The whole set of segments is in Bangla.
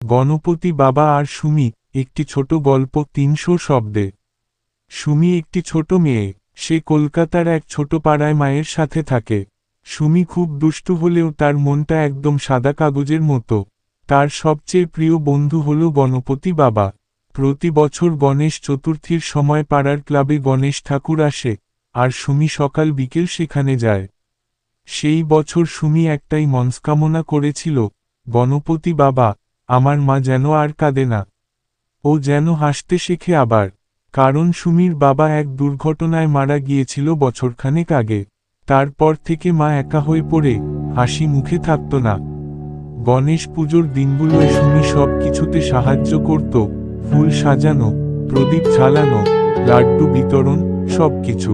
গণপতি বাবা আর সুমি, একটি ছোট গল্প ৩০০ শব্দে। সুমি একটি ছোট মেয়ে, সে কলকাতার এক ছোট পাড়ায় মায়ের সাথে থাকে। সুমি খুব দুষ্টু হলেও তার মনটা একদম সাদা কাগজের মতো। তার সবচেয়ে প্রিয় বন্ধু হল গণপতি বাবা। প্রতি বছর গণেশ চতুর্থীর সময় পাড়ার ক্লাবে গণেশ ঠাকুর আসে, আর সুমি সকাল বিকেল সেখানে যায়। সেই বছর সুমি একটাই মনস্কামনা করেছিল, গণপতি বাবা, আমার মা যেন আর কাঁদে না। ও যেন হাসতে শেখে আবার। কারণ সুমির বাবা এক দুর্ঘটনায় মারা গিয়েছিল বছরখানেক আগে। তারপর থেকে মা একা হয়ে পড়ে, হাসি মুখে থাকত না। গণেশ পুজোর দিনগুলোয় সুমি সব কিছুতে সাহায্য করত, ফুল সাজানো, প্রদীপ জ্বালানো, লাড্ডু বিতরণ, সবকিছু।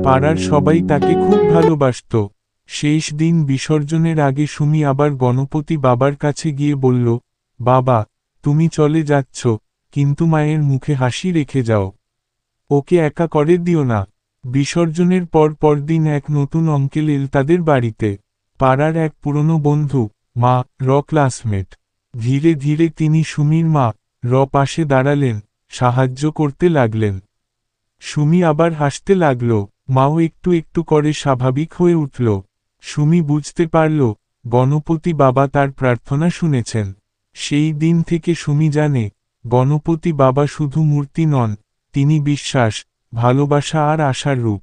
পাড়ার সবাই তাকে খুব ভালোবাসত। শেষ দিন বিসর্জনের আগে সুমি আবার গণপতি বাবার কাছে গিয়ে বলল, বাবা, তুমি চলে যাচ্ছ, কিন্তু মায়ের মুখে হাসি রেখে যাও। ওকে একা করে দিও না। বিসর্জনের পরদিন এক নতুন অঙ্কেল এল তাদের বাড়িতে। পাড়ার এক পুরনো বন্ধু, মা, ক্লাসমেট। ধীরে ধীরে তিনি সুমির মা, পাশে দাঁড়ালেন, সাহায্য করতে লাগলেন। সুমি আবার হাসতে লাগল, মাও একটু একটু করে স্বাভাবিক হয়ে উঠল। সুমি বুঝতে পারল, গণপতি বাবা তার প্রার্থনা শুনেছেন। সেই দিন থেকে সুমি জানে, গণপতি বাবা শুধু মূর্তি নন, তিনি বিশ্বাস, ভালোবাসা আর আশার রূপ।